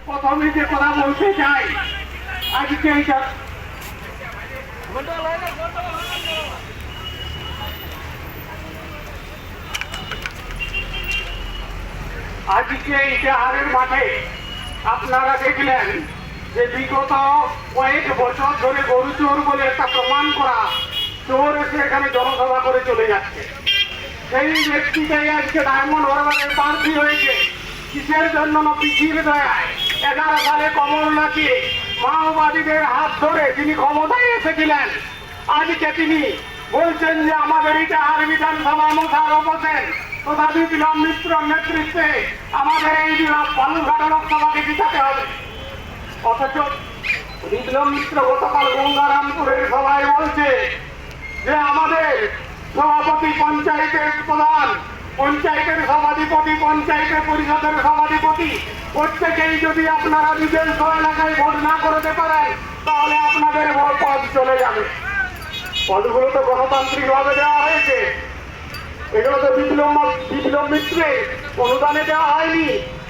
প্রথমে যে কথা বলতে চাই, আজকে ইটাহারের মাঠে আপনারা দেখলেন যে বিগত কয়েক বছর ধরে গরু চোর বলে একটা প্রমাণ করা চোর এসে এখানে জনসভা করে চলে যাচ্ছে। সেই ব্যক্তিটাই আজকে ডায়মন্ড হারবারের প্রার্থী হয়েছে। কিসের জন্য না পিছিয়ে দেয় 11 সালে কমলনাথে মাওবাদীদের হাত ধরে তিনি ক্ষমতায় এসেছিলেন। আজকে তিনি বলছেন যে আমাদের ইটাহার বিধানসভা মোশাররফ হোসেন তথা বিপ্লব মিত্রর নেতৃত্বে আমাদের এই বালুরঘাট লোকসভাকে জিতাতে হবে। অথচ বিপ্লব মিত্র গতকাল গঙ্গারামপুরের সভায় বলছে যে আমাদের সভাপতি, পঞ্চায়েতের প্রধান, পঞ্চায়েতের সভাধিপতি, পঞ্চায়েতের পরিষদের সভাধিপতি প্রত্যেকেই যদি আপনারা নিজের এলাকায় ভোট না করতে পারেন তাহলে আপনাদের পদ চলে যাবে। পদগুলো তো গণতান্ত্রিক ভাবে দেওয়া হয়েছে, এগুলো তো বিপ্লব মিত্রে অনুদানে দেওয়া হয়নি।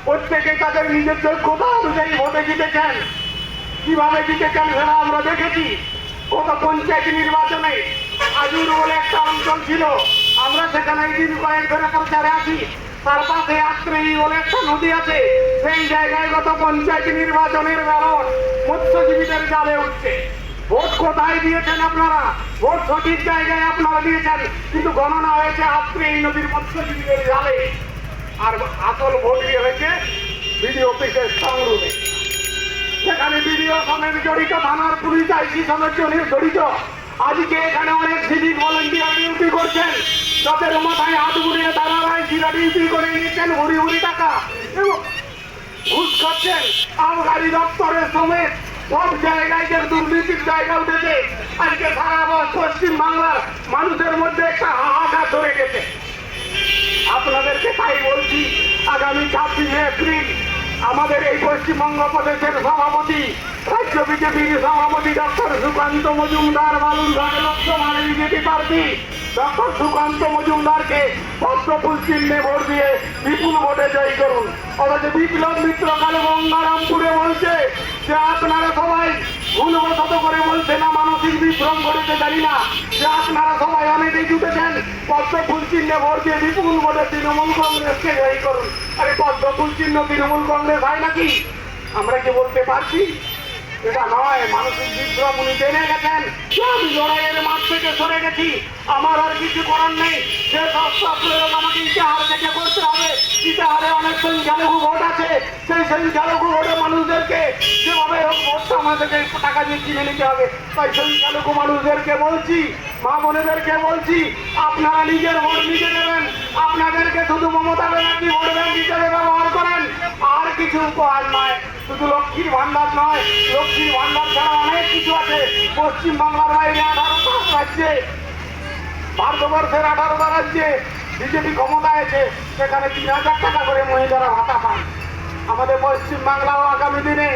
প্রত্যেকে তাদের নিজের যোগ্যতা অনুযায়ী ভোটে জিতেছেন। কিভাবে জিতেছেন সেটা আমরা দেখেছি। কত পঞ্চায়েত নির্বাচনে আজুর বলে একটা অঞ্চল ছিল, আমরা সেখানে দিন কয়েক ধরে প্রচারে আছি। তার পাশে আত্রেয়ী বলে একটা নদী আছে, সেই জায়গায় গত পঞ্চায়েত নির্বাচনের ব্যালট মৎস্যজীবীদের জালে উঠছে। ভোট কোথায় দিয়েছেন আপনারা? ভোট সঠিক জায়গায় আপনারা দিয়েছেন, কিন্তু গণনা হয়েছে আত্রেয়ী নদীর মৎস্যজীবীদের জালে। আর আসল ভোট দিয়ে হয়েছে বিডিও অফিসের সংরুমে, সেখানে বিডিও সমেত জড়িত, থানার পুলিশ আইসি সমেত জড়িত। আজকে এখানে অনেক সিভিক ভলেন্টিয়ার ডিউটি করছেন, তাদের মাথায় হাত ঘুরিয়ে তারা আইসিরা ডিউটি করে নিচ্ছেন ভুরি ভুরি টাকা এবং ঘুষ খাচ্ছেন। আবগারি দপ্তরের সমেত সব জায়গায় যে দুর্নীতির জায়গা উঠেছে, আজকে সারা পশ্চিম বাংলার মানুষের মধ্যে একটা হাহাকার ধরে গেছে। আপনাদেরকে তাই বলছি, আগামী 26 এপ্রিল আমাদের এই পশ্চিমবঙ্গ প্রদেশের সভাপতি, রাজ্য বিজেপির সভাপতি ডক্টর সুকান্ত মজুমদার বালুরঘাট লোকসভার বিজেপি প্রার্থী ডক্টর সুকান্ত মজুমদারকে পদ্মফুল চিহ্নে ভোট দিয়ে বিপুল ভোটে জয়ী করুন। অথচ বিপ্লব মিত্র কালে গঙ্গারামপুরে বলছে যে আপনারা সবাই ভুলবশত করে বলছে না, মানসিক বিভ্রম করেছে জানি না, যে আপনারা সবাই অনেকেই জুটেছেন পদ্মফুল চিহ্নে ভোট দিয়ে বিপুল ভোটে তৃণমূল কংগ্রেসকে জয়ী করুন। আরে পদ্মফুল চিহ্ন তৃণমূল কংগ্রেস হয় নাকি? আমরা কি বলতে পারছি? এটা নয়, মানসিক বিভ্রম উনি জেনে গেছেন যে আমি লড়াইয়ের মাঠ থেকে সরে গেছি, আমার আর কিছু করার নেই। সে সব প্রয়োগ আমাকে ইটাহার থেকে করতে হবে। ইটাহারে অনেক সংখ্যালঘু ভোট আছে, সেই সংখ্যালঘু ভোটে মানুষদেরকে যেভাবে হোক ভোটটা আমাদেরকে টাকা দিয়ে কিনে নিতে হবে। তাই সংখ্যালঘু মানুষদেরকে বলছি, মা বোনেদেরকে বলছি, আপনারা নিজের ভোট নিজে দেবেন। আপনাদেরকে শুধু মমতা ব্যানার্জি ভোট ব্যাংক হিসেবে ব্যবহার করেন, আর কিছু উপহার নয়। শুধু লক্ষ্মীর ভান্ডার নয়, লক্ষ্মীর ভান্ডার ছাড়া অনেক কিছু আছে। পশ্চিমবাংলার বাইরে 18টা রাজ্যে, ভারতবর্ষের 18টা রাজ্যে বিজেপি ক্ষমতায় আছে, সেখানে 3000 টাকা করে মহিলারা ভাতা পান। আমাদের পশ্চিমবাংলাও আগামী দিনে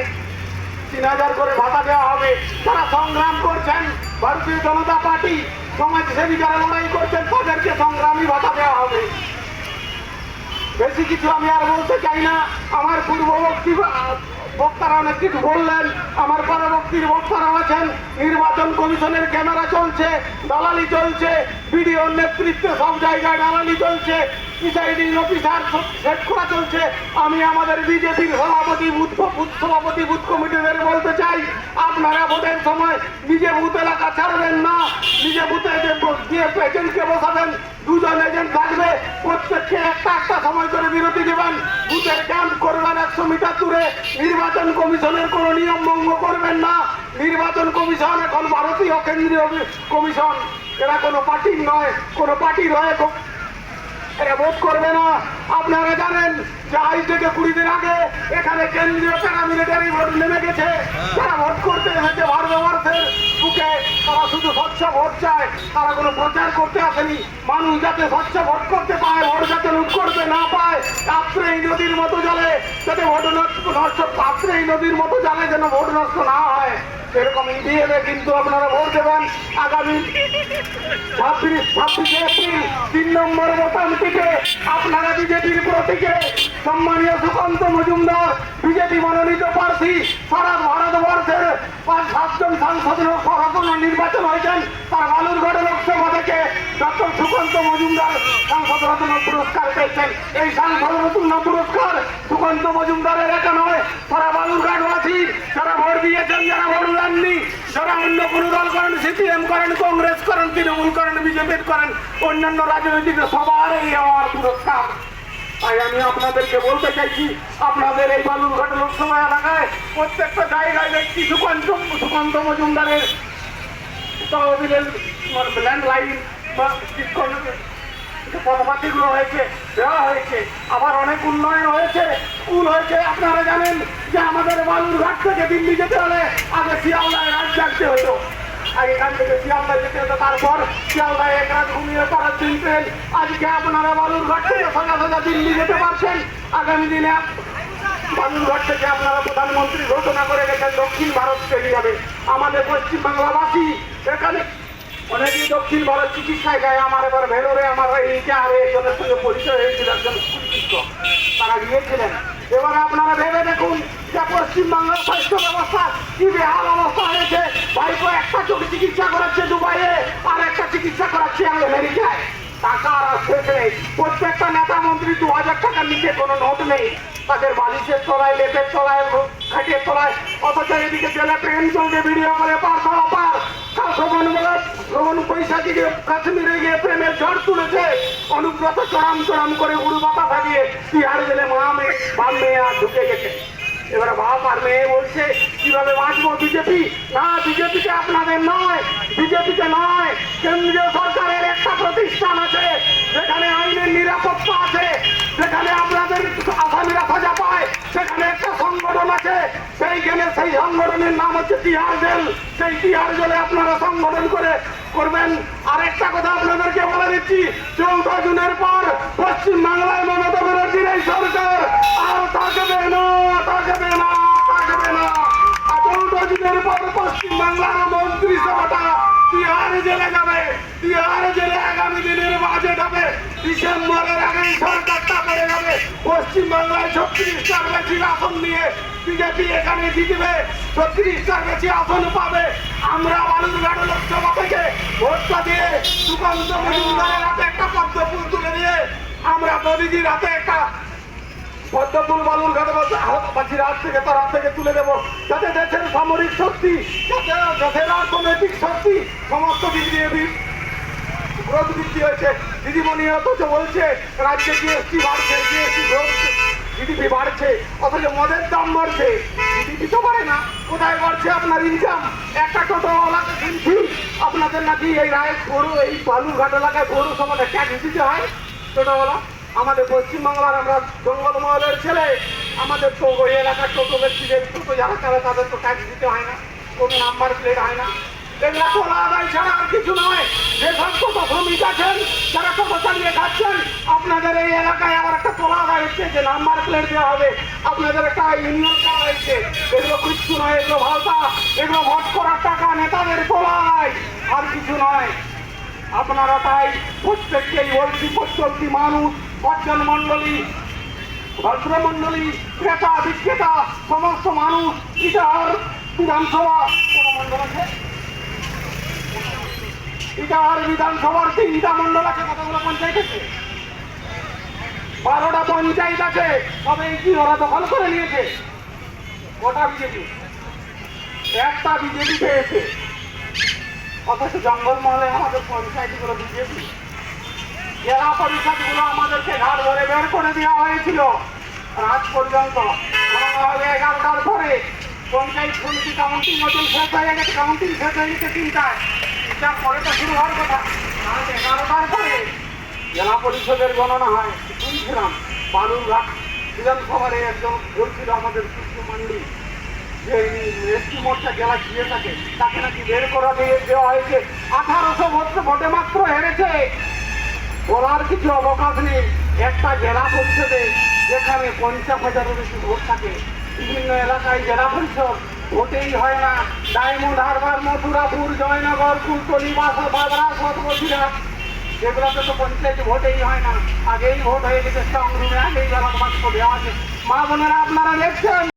3000 করে ভাতা দেওয়া হবে। যারা সংগ্রাম করছেন, ভারতীয় জনতা পার্টি সমাজসেবী যারা লড়াই করছেন, তাদেরকে সংগ্রামী ভাতা দেওয়া হবে। বেশি কিছু আমি আর বলতে চাই না। আমার পূর্ববর্তী বক্তারা অনেক কিছু বললেন, আমার পরবর্তীর বক্তারাও আছেন। নির্বাচন কমিশনের ক্যামেরা চলছে, দালালি চলছে, বিডিওর নেতৃত্বে সব জায়গায় দালালি চলছে, প্রিসাইডিং অফিসার সেট করা চলছে। আমি আমাদের বিজেপির সভাপতি, বুথ সভাপতি, বুথ কমিটিদের বলতে চাই, আপনারা ভোটের সময় নিজে বুথ এলাকা ছাড়বেন না। নিজে বুথে যে এজেন্টকে বসাবেন, 2 জন এজেন্ট থাকবে, প্রত্যেককে একটা সময় করে বিরতি দেবেন। বুথের ক্যাম্প করবেন 100 মিটার দূরে। নির্বাচন কমিশনের কোনো নিয়ম ভঙ্গ করবেন না। নির্বাচন কমিশন এখন ভারতীয় কেন্দ্রীয় কমিশন, এরা কোনো পার্টির নয়, কোনো পার্টির হয়ে এরা ভোট করবে না। আপনারা জানেন যে আজ থেকে 20 দিন আগে এখানে কেন্দ্রীয় প্যারামিলিটারি ভোট নেমে গেছে। যারা ভোট করতে এসেছে ভারতবর্ষের বুকে, তারা শুধু স্বচ্ছ ভোট চায়, তারা কোনো প্রচার করতে আসেনি। মানুষ যাতে স্বচ্ছ ভোট করতে পায়, ভোট যাতে লুট করতে না পায়, আত্রেয়ী নদীর মতো জলে যাতে ভোট নষ্ট, আত্রেয়ী নদীর মতো জলে যেন ভোট নষ্ট না হয়, সেরকম ইভিএমে কিন্তু আপনারা ভোট দেবেন আগামী 26 এপ্রিল 3 নম্বর বোতাম টিপে আপনারা বিজেপির প্রতীকে সম্মানীয় সুকান্ত মজুমদার বিজেপি মনোনীত প্রার্থী সারা ভারতবর্ষের 5-7 জন সাংসদের সরাসরি নির্বাচন হয়েছেন। তার বালুরঘাট লোকসভা থেকে ডক্টর সুকান্ত মজুমদার সাংসদ রত্ন পুরস্কার পেয়েছেন। এই সাংসদ রত্ন পুরস্কার সুকান্ত মজুমদারের একা নয়, সারা বালুরঘাটবাসী যারা ভোট দিয়েছেন, যারা ভোট দেননি, যারা অন্য কোনো দল করেন, সিপিএম করেন, কংগ্রেস করেন, তৃণমূল করেন, বিজেপি করেন, অন্যান্য রাজনৈতিক সবার এই আমার পুরস্কার। তাই আমি আপনাদেরকে বলতে চাইছি, আপনাদের এই বালুরঘাট লোকসভা এলাকায় প্রত্যেকটা জায়গায় দেখছি সুকান্ত মজুমদারের তহবিলের ল্যান্ডলাইন বা পদপাতিগুলো হয়েছে, দেওয়া হয়েছে। আবার অনেক উন্নয়ন হয়েছে, স্কুল হয়েছে। আপনারা জানেন যে আমাদের বালুরঘাট থেকে দিল্লি যেতে হলে আগে শিয়ালদায় রাত জাগতে হতো, আর এখান থেকে শিয়ালদায় যেতে হতো, তারপর শিয়ালদায় এক রাত ঘুমিয়ে পড়ার দিন ট্রেন। আজকে আপনারা বালুরঘাট থেকে সোজা সোজা দিল্লি যেতে পারছেন। আগামী দিনে বালুরঘাট থেকে আপনারা প্রধানমন্ত্রী ঘোষণা করে গেছেন দক্ষিণ ভারত চলে যাবে। আমাদের পশ্চিমবাংলাবাসী এখানে অনেকেই দক্ষিণ ভারত চিকিৎসায় যায়। আমার এবার ভেলোরে আমার এইটা আর একজনের সঙ্গে পরিচয় হয়েছিল, একজন চিকিৎসক, তারা গিয়েছিলেন। এবারে আপনারা ভেবে দেখুন যে পশ্চিমবাংলার স্বাস্থ্য ব্যবস্থা কি বেহাল অবস্থা হয়েছে। ভাইপো একটা চোখে চিকিৎসা করাচ্ছে দুবাইয়ে, আর একটা চিকিৎসা করাচ্ছে আমেরিকায়। টাকা আর শেষ নেই। প্রত্যেকটা নেতা মন্ত্রী 2000 টাকার নিচে কোনো নোট নেই, তাদের বালিশের তলায়, লেপের তলায়, খাটের তলায়। অথচ এদিকে জেলে ট্রেন চলছে, ভিডিও করে পার ভ্রমণ পয়সা দিকে কাশ্মীরে গিয়ে প্রেমের ঝড় তুলেছে। অনুব্রত চড়াম চড়াম করে উড়ু বাতা ফেলিয়ে তিহার জেলে বাপ মেয়ে আর ঢুকে গেছে। এবারে বাপ আর মেয়ে বলছে কিভাবে বাঁচবো। বিজেপি না, বিজেপিতে আপনাদের নয়, বিজেপিতে নয়, কেন্দ্রীয় সরকারের একটা প্রতিষ্ঠান আছে যেখানে আইনের নিরাপত্তা আছে, যেখানে আপনাদের আসামিরা সাজা পায়, সেখানে একটা সংগঠন আছে। সেইখানে সেই সংগঠনের নাম হচ্ছে তিহার জেল। সেই তিহার জেলে আপনারা সংগঠন করবেন। আর একটা কথা আপনাদেরকে বলে দিচ্ছি, 14 জুনের পর পশ্চিমবাংলায় মমতা ব্যানার্জির এই সরকার আর থাকবে না, থাকবে না, থাকবে না। 14 জুনের পর পশ্চিমবাংলার মন্ত্রিসভাটা তিহার জেলে যাবে। তিহার জেলে আগামী দিনের বাজেট হবে। ডিসেম্বরের আগে সরকারটা পড়ে যাবে। পশ্চিমবাংলায় 36টার বেশি আসন নিয়ে বিজেপি এখানে জিতবে, 36টার বেশি আসন পাবে। আমরা বালুরঘাট লোকসভা থেকে ভোটটা দিয়ে সুকান্ত মজুমদারের হাতে একটা পদ্মফুল তুলে দিয়ে আমরা মোদীজির হাতে একটা পদ্মফুল বালুরঘাটবাসীর হাত থেকে তার হাত থেকে তুলে দেবো, যাতে দেশের সামরিক শক্তি, যাতে দেশের অর্থনৈতিক শক্তি সমস্ত দিক দিয়ে গ্রোথ বৃদ্ধি হয়েছে। দিদিমণি অথচ বলছে রাজ্যে জিএসটি বাড়ছে, জিএসটি গ্রোথ, জিডিপি বাড়ছে, অথচ মদের দাম বাড়ছে, জিডিপি তো বাড়ে না। কোথায় বাড়ছে আপনার ইনকাম? একটা টোটোওয়ালাকে শুনছি আপনাদের নাকি এই এই বালুরঘাট এলাকায় পৌরসভাতে ট্যাক্স দিতে হয় টোটোওয়ালা। আমাদের পশ্চিমবাংলার আমরা জঙ্গলমহলের ছেলে, আমাদের তো ওই এলাকার টোটো ব্যক্তিদের টোটো যারা চালে তাদের তো ট্যাক্স দিতে হয় না, কোনো নাম্বার প্লেট হয় না। এগুলা তোলা আদায় ছাড়া আর কিছু নয়। যেসব টোটো শ্রমিক আছেন যারা টোটো চালিয়ে খাচ্ছেন, আপনাদের এই এলাকায় আবার একটা তোলা আদায় হচ্ছে যে নাম্বার প্লেট দেওয়া হবে, আপনাদের একটা ইউনিয়ন করা হয়েছে। এগুলো কিচ্ছু নয়, এগুলো ভাষা, এগুলো ভোট করার টাকা, নেতাদের তোলা আদায়, আর কিছু নয়। আপনারা তাই প্রত্যেককেই বলছি, প্রত্যেকটি মানুষ, অর্জন মন্ডলী, ভদ্রমন্ডলী, ক্রেতা বিক্রেতা, সমস্ত মানুষ ইটাহার বিধানসভা মন্ডল আছে, ইটাহার বিধানসভার 3টা মন্ডল আছে, কতগুলো পঞ্চায়েত আছে? 12টা পঞ্চায়েত আছে। তবে কি ওরা দখল করে নিয়েছে? কটা বিজেপি? একটা বিজেপি পেয়েছে। অথচ জঙ্গলমহলে আমাদের পঞ্চায়েতগুলো বিজেপি। জেলা পরিষদগুলো আমাদেরকে ঘাট ধরে বের করে দেওয়া হয়েছিল। আজ পর্যন্ত 11টার পরে পঞ্চায়েত সমিতি কাউন্টিং নতুন শেষ হয়ে গেছে, কাউন্টিং শেষ হয়ে গেছে 3টায়, 3টার পরে তো শুরু হওয়ার কথা। 11টার পরে জেলা পরিষদের গণনা হয়। শুনছিলাম বালুরঘাট বিধানসভার একজন বলছিল আমাদের কৃষ্ণ মান্ডি, যে এসটি মোর্চা জেলা গিয়ে থাকে, তাকে নাকি বের করা দিয়ে দেওয়া হয়েছে। 1800 ভোটে মাত্র হেরেছে। বলার কিছু অবকাশ নেই। একটা জেলা পরিষদে যেখানে 50,000-এর বেশি ভোট থাকে, বিভিন্ন এলাকায় জেলা পরিষদ ভোটেই হয় না। ডায়মন্ড হারবার, মথুরাপুর, জয়নগর, কুলতলি, বাবরা, বসিরা, এগুলোতে তো পঞ্চায়েত ভোটেই হয় না। আগেই ভোট হয়ে গেছে স্ট্রং রুমে, আগেই ব্যালট বাক্স দেওয়া আছে। মা বোনেরা আপনারা দেখছেন